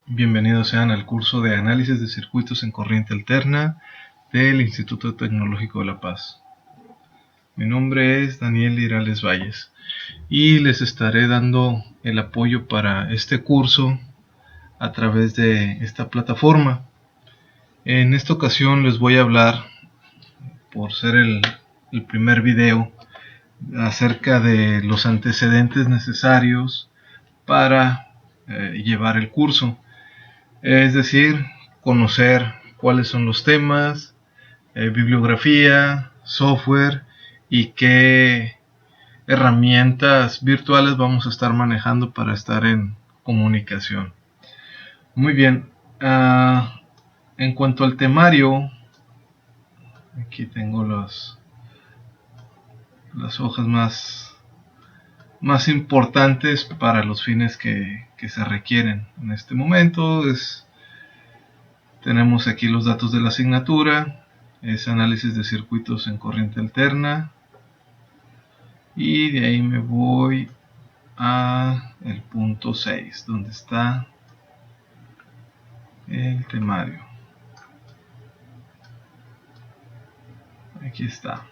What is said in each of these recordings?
Bienvenidos sean al curso de análisis de circuitos en corriente alterna del Instituto Tecnológico de La Paz. Mi nombre es Daniel Irales Valles y les estaré dando el apoyo para este curso a través de esta plataforma. En esta ocasión les voy a hablar, por ser el primer video, acerca de los antecedentes necesarios para llevar el curso. Es decir, conocer cuáles son los temas, bibliografía, software y qué herramientas virtuales vamos a estar manejando para estar en comunicación. Muy bien, en cuanto al temario, aquí tengo las hojas más importantes para los fines que se requieren en este momento. Tenemos aquí los datos de la asignatura, es análisis de circuitos en corriente alterna, y de ahí me voy a el punto 6, donde está el temario. Aquí está.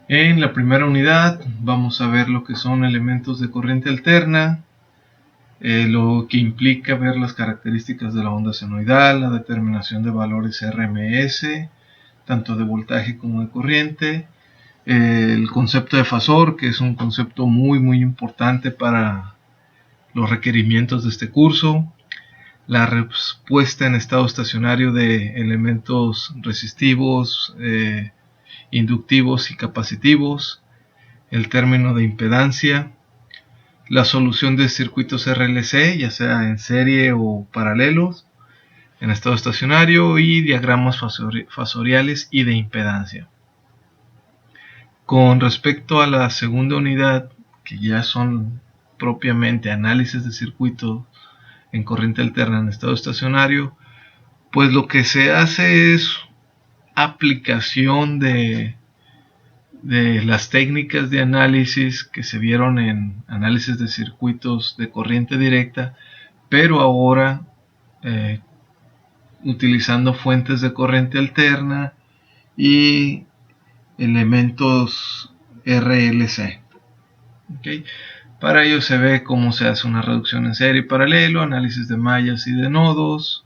En la primera unidad vamos a ver lo que son elementos de corriente alterna, lo que implica ver las características de la onda senoidal, la determinación de valores RMS, tanto de voltaje como de corriente, el concepto de fasor, que es un concepto muy importante para los requerimientos de este curso, la respuesta en estado estacionario de elementos resistivos, inductivos y capacitivos, el término de impedancia, la solución de circuitos RLC, ya sea en serie o paralelos, en estado estacionario, y diagramas fasoriales y de impedancia. Con respecto a la segunda unidad, que ya son propiamente análisis de circuito en corriente alterna en estado estacionario, pues lo que se hace es aplicación de las técnicas de análisis que se vieron en análisis de circuitos de corriente directa, pero ahora utilizando fuentes de corriente alterna y elementos RLC. ¿Okay? Para ello se ve cómo se hace una reducción en serie y paralelo, análisis de mallas y de nodos,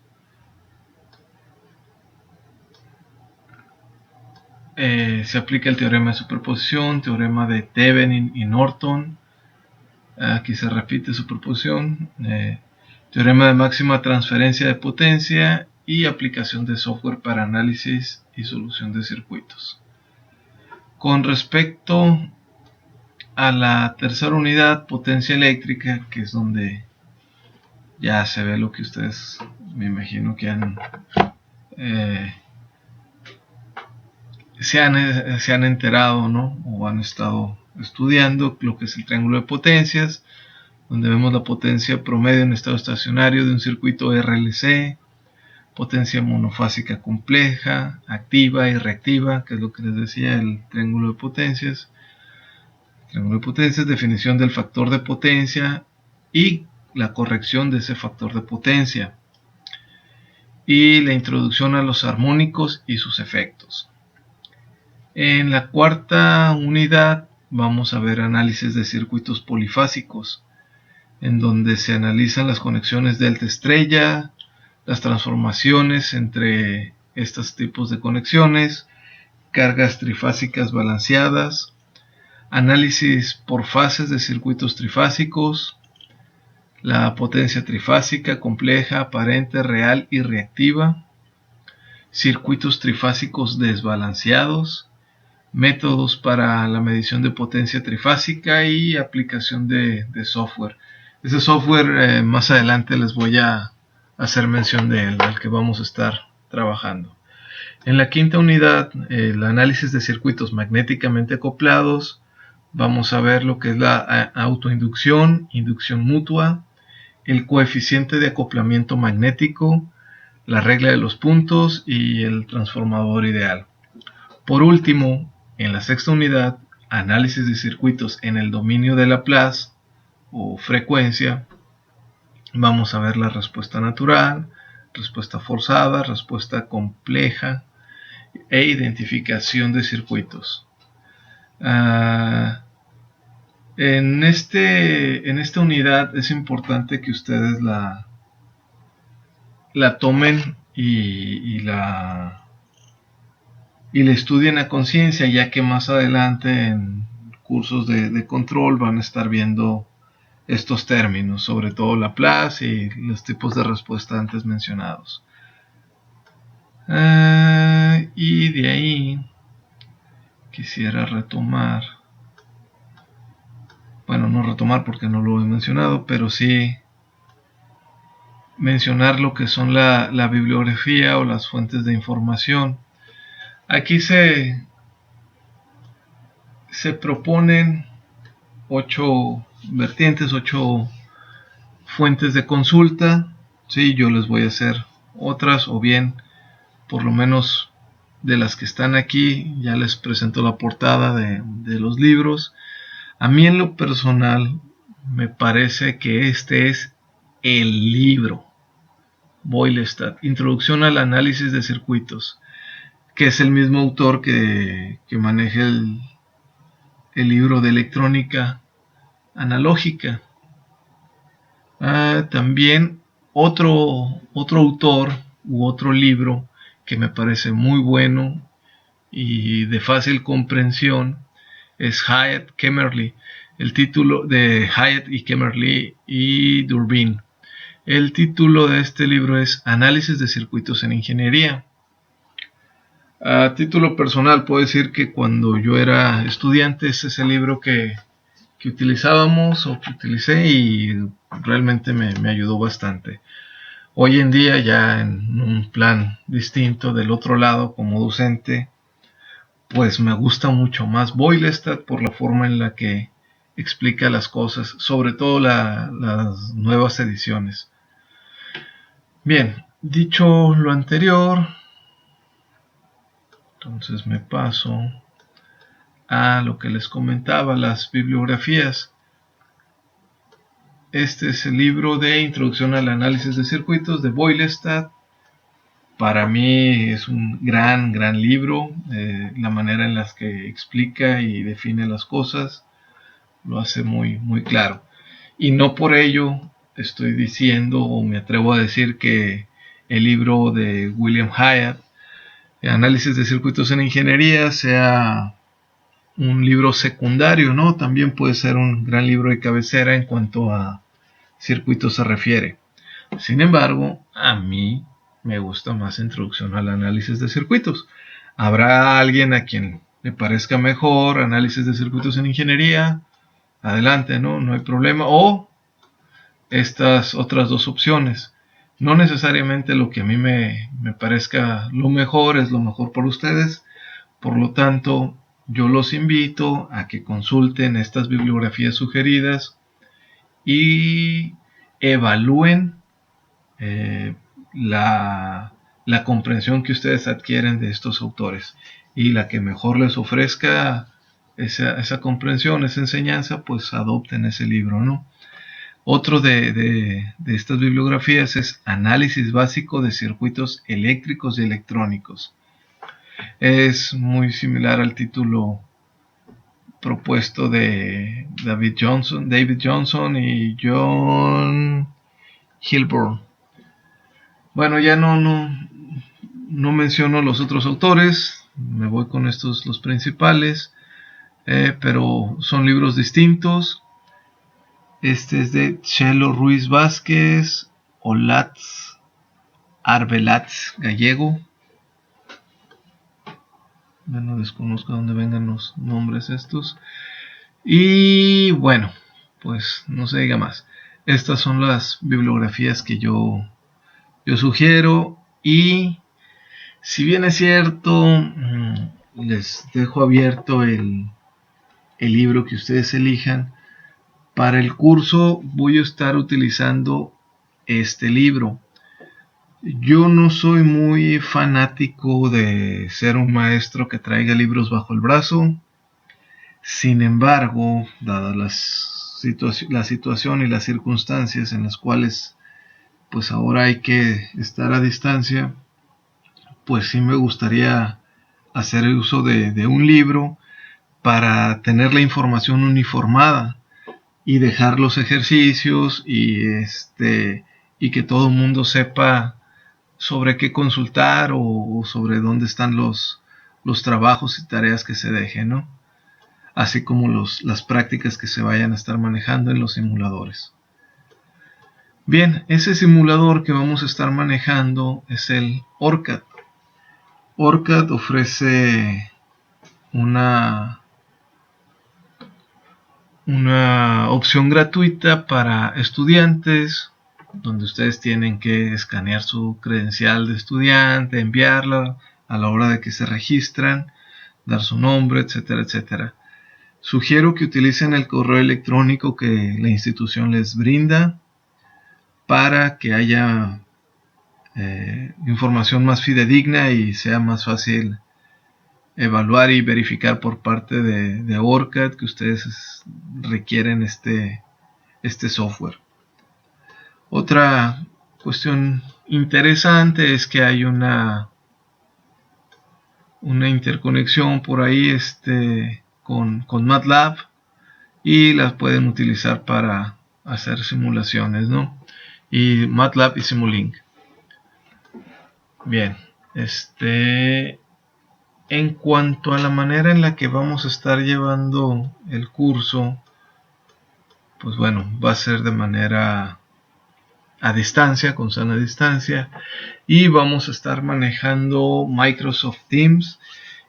se aplica el teorema de superposición, teorema de Thevenin y Norton, aquí se repite superposición, teorema de máxima transferencia de potencia y aplicación de software para análisis y solución de circuitos. Con respecto a la tercera unidad, potencia eléctrica, que es donde ya se ve lo que ustedes me imagino que se han enterado, ¿no? O han estado estudiando lo que es el triángulo de potencias, donde vemos la potencia promedio en estado estacionario de un circuito RLC, potencia monofásica compleja, activa y reactiva, que es lo que les decía, el triángulo de potencias. Triángulo de potencias, definición del factor de potencia y la corrección de ese factor de potencia, y la introducción a los armónicos y sus efectos. En la cuarta unidad vamos a ver análisis de circuitos polifásicos, en donde se analizan las conexiones delta-estrella, las transformaciones entre estos tipos de conexiones, cargas trifásicas balanceadas, análisis por fases de circuitos trifásicos, la potencia trifásica compleja, aparente, real y reactiva, circuitos trifásicos desbalanceados, métodos para la medición de potencia trifásica y aplicación de software. Ese software más adelante les voy a hacer mención de él, del que vamos a estar trabajando. En la quinta unidad, el análisis de circuitos magnéticamente acoplados, vamos a ver lo que es la autoinducción, inducción mutua, el coeficiente de acoplamiento magnético, la regla de los puntos y el transformador ideal. Por último, en la sexta unidad, análisis de circuitos en el dominio de Laplace o frecuencia, vamos a ver la respuesta natural, respuesta forzada, respuesta compleja e identificación de circuitos. En esta unidad es importante que ustedes la tomen y la estudien a conciencia, ya que más adelante en cursos de control van a estar viendo estos términos, sobre todo Laplace y los tipos de respuesta antes mencionados. Y de ahí quisiera retomar, bueno, no retomar porque no lo he mencionado, pero sí mencionar lo que son la bibliografía o las fuentes de información. Aquí se proponen 8 vertientes, 8 fuentes de consulta. Sí, yo les voy a hacer otras, o bien por lo menos de las que están aquí ya les presento la portada de los libros. A mí en lo personal me parece que este es el libro, Boylestad, Introducción al Análisis de Circuitos, que es el mismo autor que maneja el libro de electrónica analógica. También otro autor u otro libro que me parece muy bueno y de fácil comprensión es Hyatt Kemmerly, el título de Hyatt y Kemmerly y Durbin. El título de este libro es Análisis de circuitos en ingeniería. A título personal puedo decir que cuando yo era estudiante ese es el libro que utilizábamos o que utilicé y realmente me ayudó bastante. Hoy en día ya en un plan distinto del otro lado como docente, pues me gusta mucho más Boylestad por la forma en la que explica las cosas, sobre todo las nuevas ediciones. Bien, dicho lo anterior, entonces me paso a lo que les comentaba, las bibliografías. Este es el libro de Introducción al Análisis de Circuitos de Boylestad. Para mí es un gran libro. La manera en la que explica y define las cosas lo hace muy claro. Y no por ello estoy diciendo o me atrevo a decir que el libro de William Hyatt, Análisis de Circuitos en Ingeniería, sea un libro secundario, ¿no? También puede ser un gran libro de cabecera en cuanto a circuitos se refiere. Sin embargo, a mí me gusta más Introducción al Análisis de Circuitos. Habrá alguien a quien le parezca mejor Análisis de Circuitos en Ingeniería. Adelante, no hay problema. O estas otras dos opciones. No necesariamente lo que a mí me parezca lo mejor es lo mejor para ustedes. Por lo tanto, yo los invito a que consulten estas bibliografías sugeridas y evalúen la comprensión que ustedes adquieren de estos autores, y la que mejor les ofrezca esa comprensión, esa enseñanza, pues adopten ese libro, ¿no? Otro de estas bibliografías es Análisis Básico de Circuitos Eléctricos y Electrónicos. Es muy similar al título propuesto de David Johnson y John Hilborn. Bueno, ya no menciono los otros autores, me voy con estos los principales, pero son libros distintos. Este es de Chelo Ruiz Vázquez, Olatz Arbelatz Gallego. Bueno, desconozco de dónde vengan los nombres estos. Y bueno, pues no se diga más. Estas son las bibliografías que yo sugiero, y si bien es cierto, les dejo abierto el libro que ustedes elijan. Para el curso voy a estar utilizando este libro. Yo no soy muy fanático de ser un maestro que traiga libros bajo el brazo. Sin embargo, dadas la situación y las circunstancias en las cuales pues ahora hay que estar a distancia, pues sí me gustaría hacer uso de un libro para tener la información uniformada y dejar los ejercicios y que todo el mundo sepa sobre qué consultar o sobre dónde están los trabajos y tareas que se dejen, ¿no? Así como las prácticas que se vayan a estar manejando en los simuladores. Bien, ese simulador que vamos a estar manejando es el ORCAD. ORCAD ofrece una, una opción gratuita para estudiantes, donde ustedes tienen que escanear su credencial de estudiante, enviarla a la hora de que se registran, dar su nombre, etcétera, etcétera. Sugiero que utilicen el correo electrónico que la institución les brinda para que haya información más fidedigna y sea más fácil evaluar y verificar por parte de ORCAD que ustedes requieren este software. Otra cuestión interesante es que hay una interconexión por ahí con MATLAB y las pueden utilizar para hacer simulaciones, ¿no? Y MATLAB y Simulink. Bien, en cuanto a la manera en la que vamos a estar llevando el curso, pues bueno, va a ser de manera a distancia, con sana distancia, y vamos a estar manejando Microsoft Teams.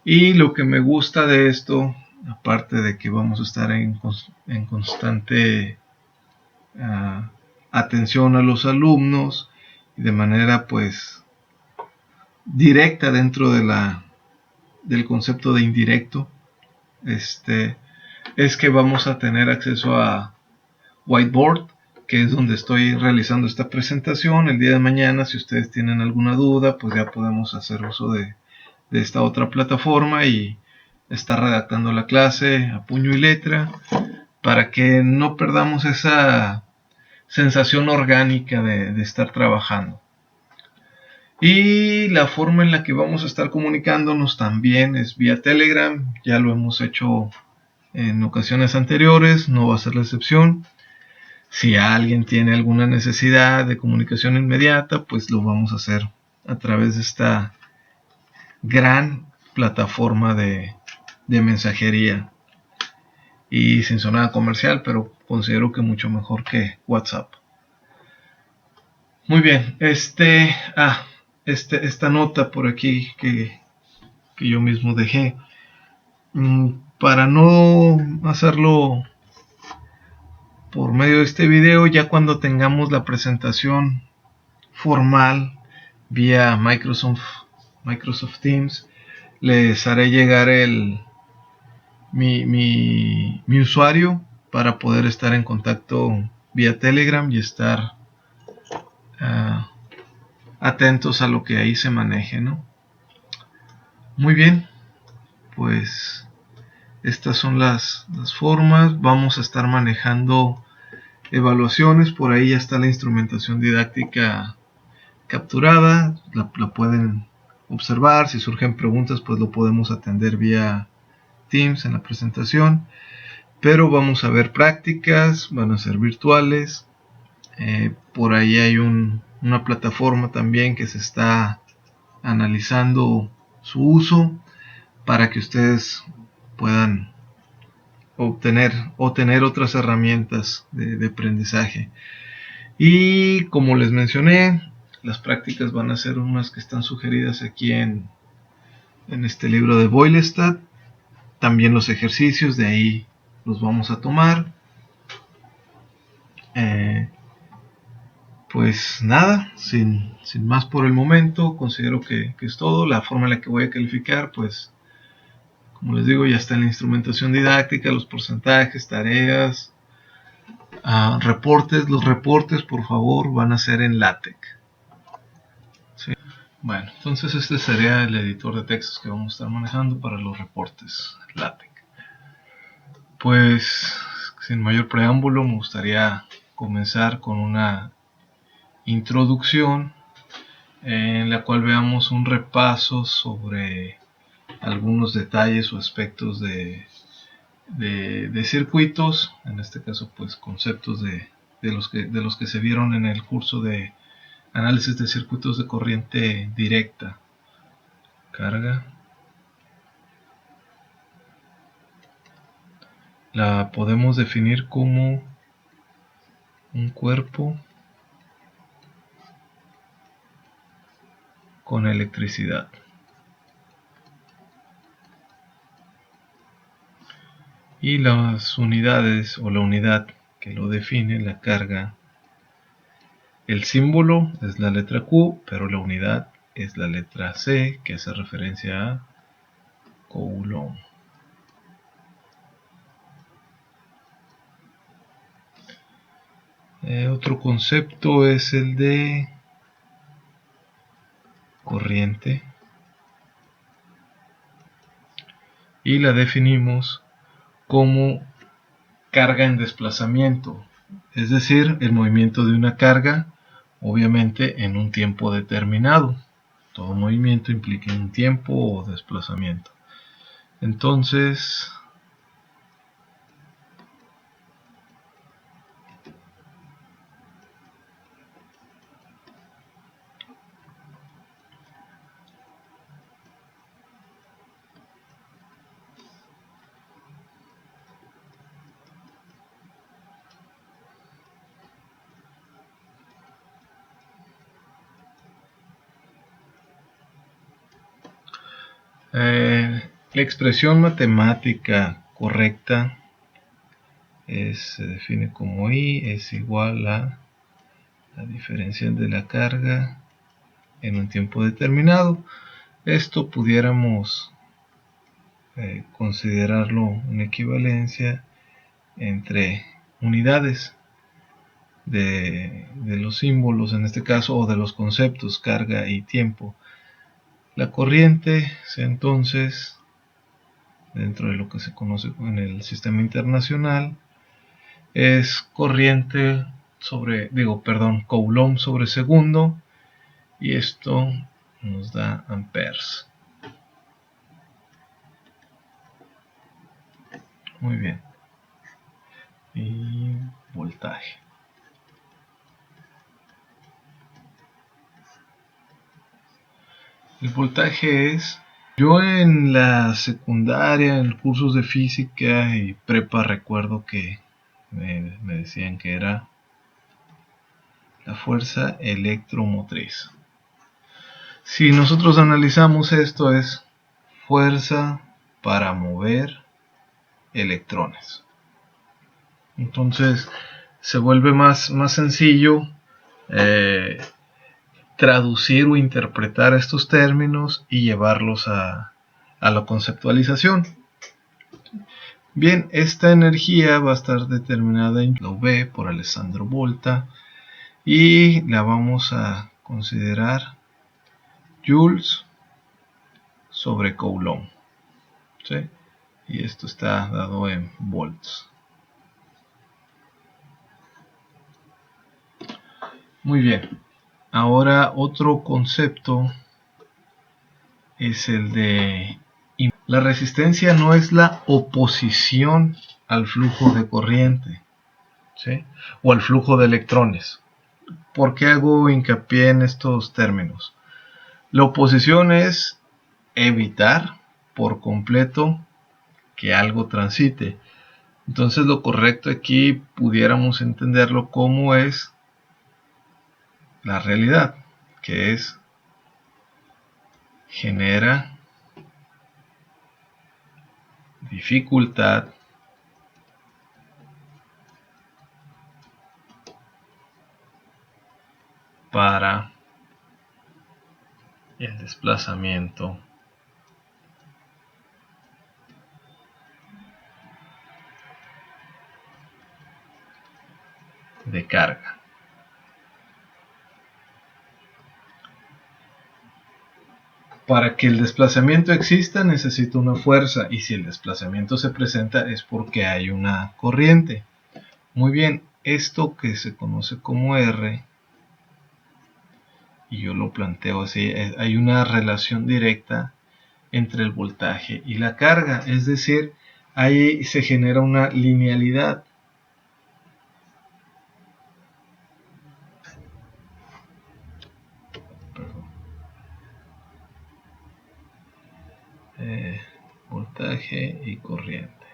Y lo que me gusta de esto, aparte de que vamos a estar en constante atención a los alumnos y de manera pues directa dentro del concepto de indirecto, es que vamos a tener acceso a Whiteboard, que es donde estoy realizando esta presentación. El día de mañana, si ustedes tienen alguna duda, pues ya podemos hacer uso de esta otra plataforma y estar redactando la clase a puño y letra para que no perdamos esa sensación orgánica de estar trabajando. Y la forma en la que vamos a estar comunicándonos también es vía Telegram. Ya lo hemos hecho en ocasiones anteriores, no va a ser la excepción. Si alguien tiene alguna necesidad de comunicación inmediata, pues lo vamos a hacer a través de esta gran plataforma de mensajería. Y sin sonar comercial, pero considero que mucho mejor que WhatsApp. Muy bien, esta nota por aquí que yo mismo dejé. Para no hacerlo por medio de este video, ya cuando tengamos la presentación formal vía Microsoft Teams, les haré llegar mi usuario para poder estar en contacto vía Telegram y estar atentos a lo que ahí se maneje, ¿no? Muy bien, pues estas son las formas. Vamos a estar manejando evaluaciones. Por ahí ya está la instrumentación didáctica capturada, la pueden observar. Si surgen preguntas, pues lo podemos atender vía Teams en la presentación. Pero vamos a ver prácticas, van a ser virtuales. Por ahí hay una plataforma también que se está analizando su uso para que ustedes puedan obtener o tener otras herramientas de aprendizaje. Y como les mencioné, las prácticas van a ser unas que están sugeridas aquí en este libro de Boylestad. También los ejercicios de ahí los vamos a tomar. Pues nada, sin más por el momento, considero que es todo. La forma en la que voy a calificar, pues como les digo, ya está en la instrumentación didáctica, los porcentajes, tareas, reportes. Los reportes, por favor, van a ser en LaTeX. Bueno, entonces este sería el editor de textos que vamos a estar manejando para los reportes LaTeX. Pues sin mayor preámbulo me gustaría comenzar con una introducción en la cual veamos un repaso sobre algunos detalles o aspectos de circuitos, en este caso pues conceptos de los que se vieron en el curso de análisis de circuitos de corriente directa. Carga. La podemos definir como un cuerpo con electricidad. Y las unidades o la unidad que lo define, la carga, el símbolo es la letra Q, pero la unidad es la letra C, que hace referencia a Coulomb. Otro concepto es el de corriente y la definimos como carga en desplazamiento, es decir, el movimiento de una carga, obviamente en un tiempo determinado. Todo movimiento implica un tiempo o desplazamiento. Entonces, la expresión matemática correcta se define como I es igual a la diferencia de la carga en un tiempo determinado. Esto pudiéramos considerarlo una equivalencia entre unidades de los símbolos, en este caso, o de los conceptos carga y tiempo. La corriente, entonces, dentro de lo que se conoce en el sistema internacional, es corriente Coulomb sobre segundo, y esto nos da amperes. Muy bien. Y voltaje. El voltaje es... Yo en la secundaria, en cursos de física y prepa, recuerdo que me decían que era la fuerza electromotriz. Si nosotros analizamos esto, es fuerza para mover electrones. Entonces se vuelve más sencillo traducir o interpretar estos términos y llevarlos a la conceptualización. Bien, esta energía va a estar determinada en la V por Alessandro Volta y la vamos a considerar joules sobre Coulomb, ¿sí? Y esto está dado en volts. Muy bien, ahora otro concepto es el de... La resistencia no es la oposición al flujo de corriente, ¿sí? O al flujo de electrones. ¿Por qué hago hincapié en estos términos? La oposición es evitar por completo que algo transite. Entonces lo correcto aquí pudiéramos entenderlo como es la realidad, que es genera dificultad para el desplazamiento de carga. para que el desplazamiento exista necesito una fuerza, y si el desplazamiento se presenta es porque hay una corriente. Muy bien, esto que se conoce como R, y yo lo planteo así, hay una relación directa entre el voltaje y la carga, es decir, ahí se genera una linealidad. Voltaje y corriente.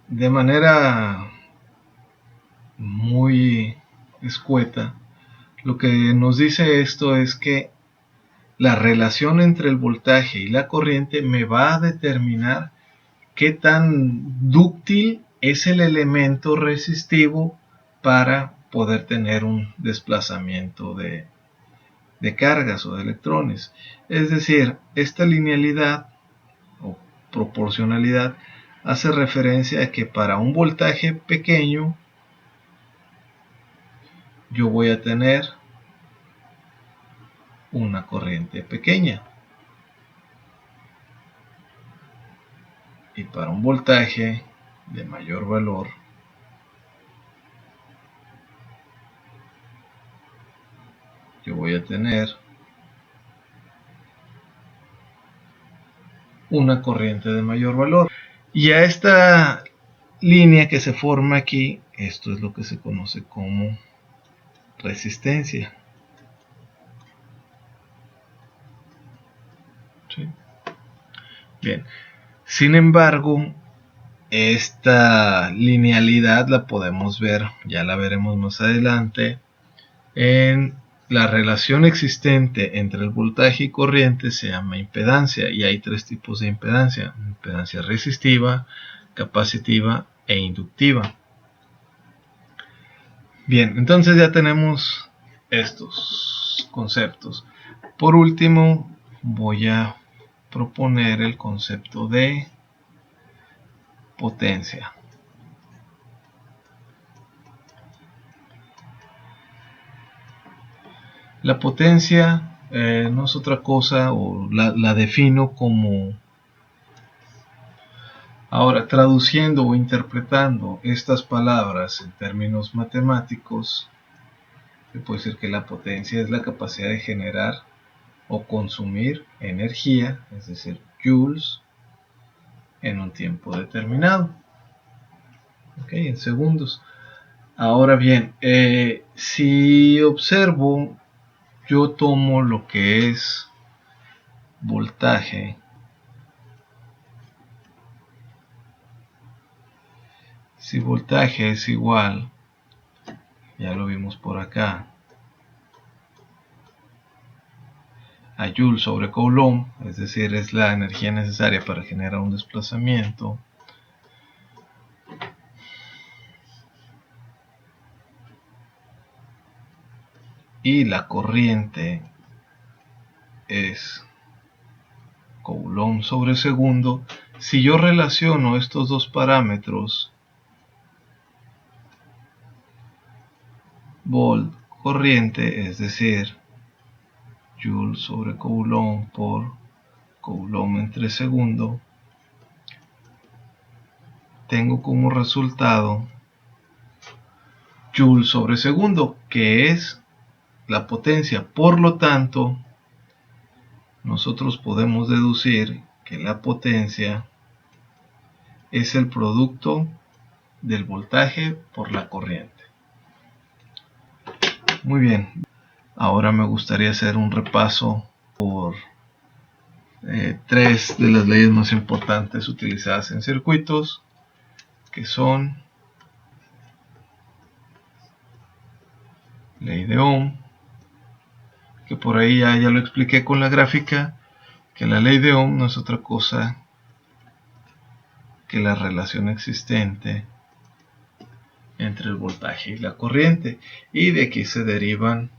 De manera muy escueta, lo que nos dice esto es que la relación entre el voltaje y la corriente me va a determinar qué tan dúctil es el elemento resistivo para poder tener un desplazamiento de cargas o de electrones. Es decir, esta linealidad o proporcionalidad hace referencia a que para un voltaje pequeño yo voy a tener una corriente pequeña, y para un voltaje de mayor valor yo voy a tener una corriente de mayor valor. Y a esta línea que se forma aquí, esto es lo que se conoce como resistencia. ¿Sí? Bien, sin embargo, esta linealidad la podemos ver, ya la veremos más adelante, en la relación existente entre el voltaje y corriente. Se llama impedancia, y hay tres tipos de impedancia: impedancia resistiva, capacitiva e inductiva. Bien, entonces ya tenemos estos conceptos. Por último, voy a proponer el concepto de potencia. La potencia no es otra cosa, o la defino como, ahora traduciendo o interpretando estas palabras en términos matemáticos, se puede decir que la potencia es la capacidad de generar o consumir energía, es decir, joules, en un tiempo determinado, en segundos. Ahora bien, si observo, yo tomo lo que es voltaje. Si voltaje es igual, ya lo vimos por acá, a Joule sobre Coulomb, es decir, es la energía necesaria para generar un desplazamiento, y la corriente es Coulomb sobre segundo. Si yo relaciono estos dos parámetros, volt, corriente, es decir, Joule sobre Coulomb por Coulomb entre segundo, tengo como resultado Joule sobre segundo, que es la potencia. Por lo tanto, nosotros podemos deducir que la potencia es el producto del voltaje por la corriente. Muy bien, ahora me gustaría hacer un repaso por tres de las leyes más importantes utilizadas en circuitos, que son ley de Ohm, que por ahí ya lo expliqué con la gráfica, que la ley de Ohm no es otra cosa que la relación existente entre el voltaje y la corriente, y de aquí se derivan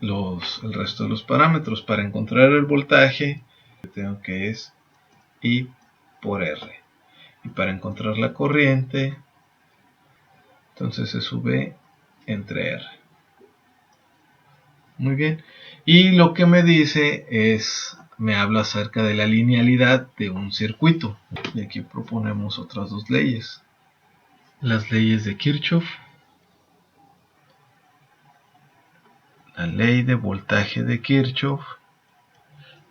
el resto de los parámetros. Para encontrar el voltaje tengo que es I por R, y para encontrar la corriente Entonces se sube entre R. Muy bien. Y lo que me dice es, me habla acerca de la linealidad de un circuito. Y aquí proponemos otras dos leyes. Las leyes de Kirchhoff. La ley de voltaje de Kirchhoff,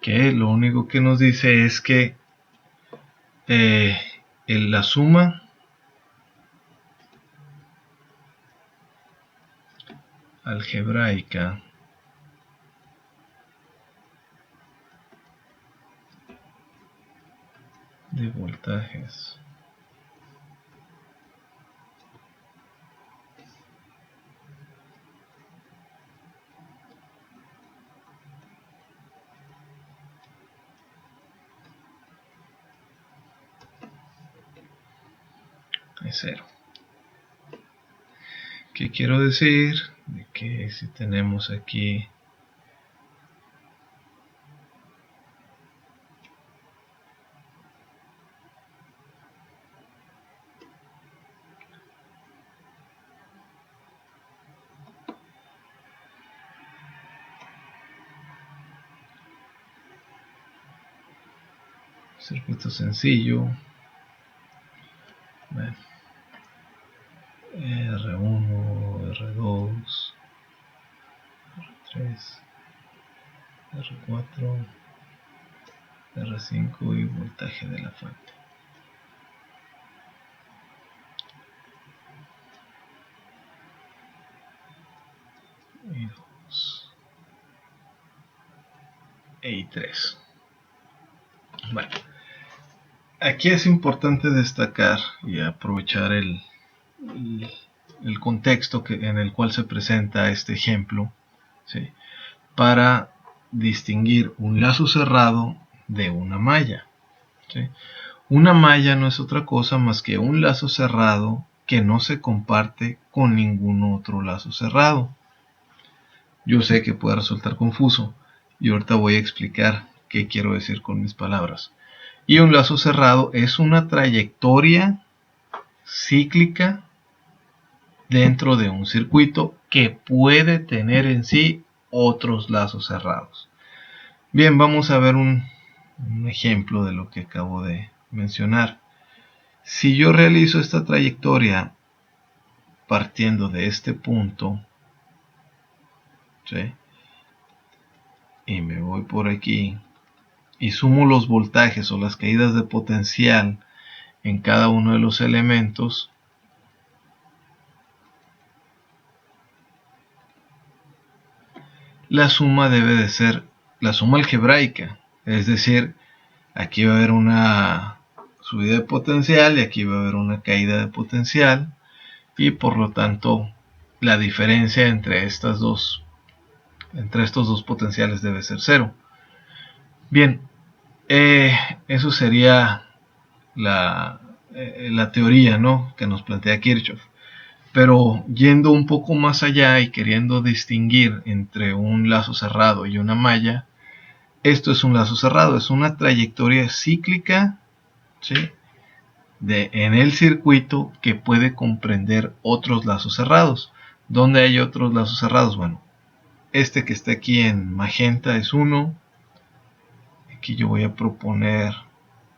que lo único que nos dice es que la suma algebraica de voltajes es cero. ¿Qué quiero decir? De que si tenemos aquí circuito sencillo, bueno, R1, R2, R3, R4, R5 y voltaje de la fuente. Y 2 y 3. Bueno, aquí es importante destacar y aprovechar el contexto en el cual se presenta este ejemplo, ¿sí?, para distinguir un lazo cerrado de una malla, ¿sí? Una malla no es otra cosa más que un lazo cerrado que no se comparte con ningún otro lazo cerrado. Yo sé que puede resultar confuso y ahorita voy a explicar qué quiero decir con mis palabras. Y un lazo cerrado es una trayectoria cíclica dentro de un circuito que puede tener en sí otros lazos cerrados. Bien, vamos a ver un ejemplo de lo que acabo de mencionar. Si yo realizo esta trayectoria partiendo de este punto, ¿sí?, y me voy por aquí y sumo los voltajes o las caídas de potencial en cada uno de los elementos, la suma debe de ser la suma algebraica, es decir, aquí va a haber una subida de potencial y aquí va a haber una caída de potencial, y por lo tanto la diferencia entre estos dos potenciales debe ser cero. Bien, eso sería la teoría, ¿no?, que nos plantea Kirchhoff. Pero yendo un poco más allá y queriendo distinguir entre un lazo cerrado y una malla, esto es un lazo cerrado, es una trayectoria cíclica, ¿sí?, en el circuito que puede comprender otros lazos cerrados. ¿Dónde hay otros lazos cerrados? Bueno, este que está aquí en magenta es uno. Aquí yo voy a proponer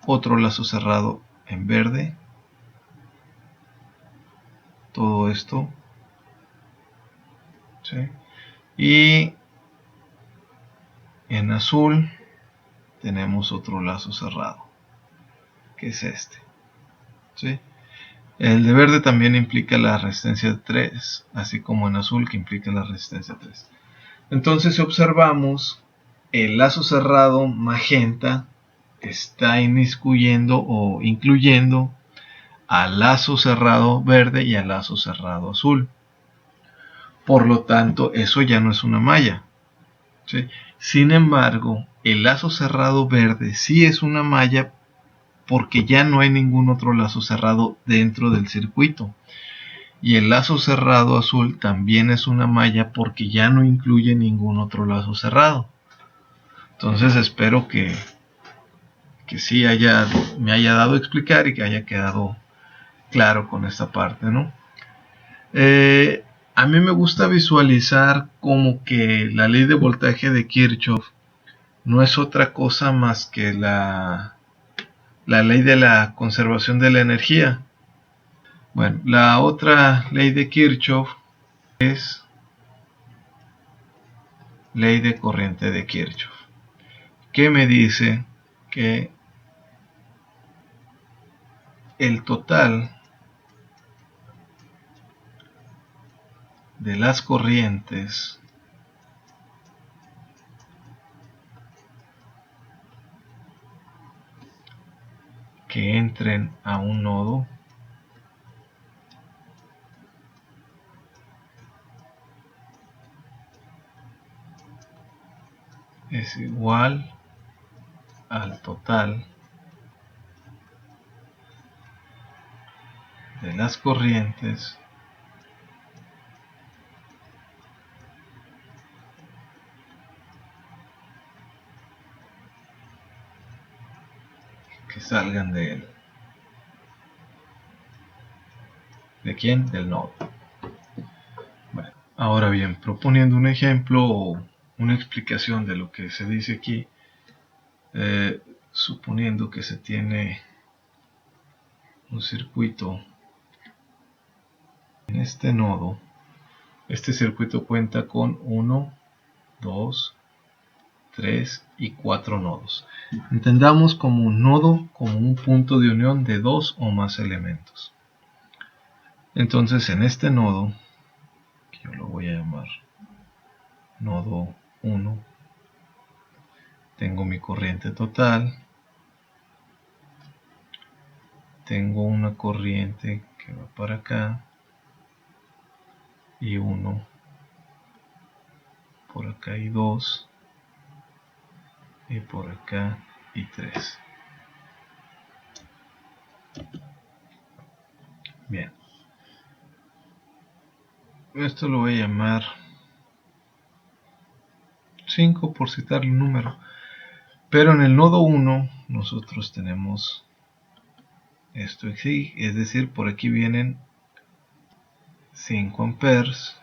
otro lazo cerrado en verde. Todo esto, ¿sí?, y en azul tenemos otro lazo cerrado, que es este, ¿sí? El de verde también implica la resistencia 3, así como en azul, que implica la resistencia 3. Entonces, si observamos, el lazo cerrado magenta está inmiscuyendo o incluyendo al lazo cerrado verde y al lazo cerrado azul. Por lo tanto, eso ya no es una malla, ¿sí? Sin embargo, el lazo cerrado verde sí es una malla porque ya no hay ningún otro lazo cerrado dentro del circuito. Y el lazo cerrado azul también es una malla porque ya no incluye ningún otro lazo cerrado. Entonces espero que sí me haya dado a explicar y que haya quedado claro con esta parte, ¿no? A mí me gusta visualizar como que la ley de voltaje de Kirchhoff no es otra cosa más que la ley de la conservación de la energía. Bueno, la otra ley de Kirchhoff es ley de corriente de Kirchhoff, que me dice que el total de las corrientes que entren a un nodo es igual al total de las corrientes que salgan de él. ¿De quién? Del nodo. Bueno, ahora bien, proponiendo un ejemplo o una explicación de lo que se dice aquí, suponiendo que se tiene un circuito en este nodo, este circuito cuenta con 1, 2, 3 y 4 nodos. Entendamos como un nodo como un punto de unión de dos o más elementos. Entonces en este nodo, que yo lo voy a llamar nodo 1, tengo mi corriente total, tengo una corriente que va para acá y 1 por acá y 2 y por acá y 3. Bien, esto lo voy a llamar 5 por citarle un número, pero en el nodo 1 nosotros tenemos esto aquí, es decir, por aquí vienen 5 amperes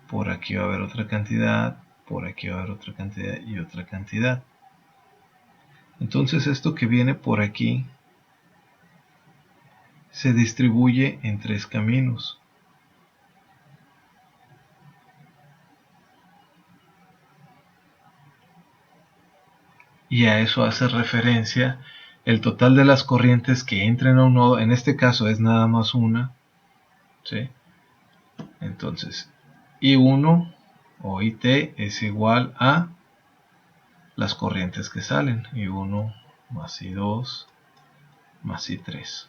por aquí va a haber otra cantidad, por aquí va a haber otra cantidad y otra cantidad. Entonces esto que viene por aquí se distribuye en 3 caminos. Y a eso hace referencia el total de las corrientes que entren a un nodo. En este caso es nada más una, ¿sí? Entonces I1 o IT es igual a las corrientes que salen, I1 más I2 más I3.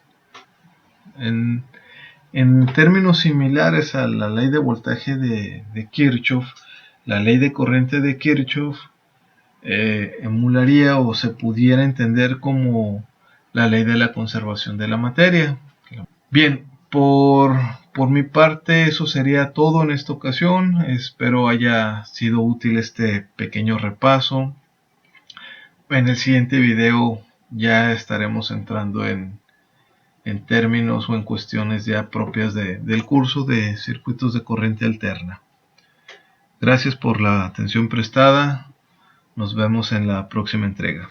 En términos similares a la ley de voltaje de Kirchhoff, la ley de corriente de Kirchhoff emularía o se pudiera entender como la ley de la conservación de la materia. Bien, por mi parte eso sería todo en esta ocasión. Espero haya sido útil este pequeño repaso. En el siguiente video ya estaremos entrando en términos o en cuestiones ya propias del curso de circuitos de corriente alterna. Gracias por la atención prestada. Nos vemos en la próxima entrega.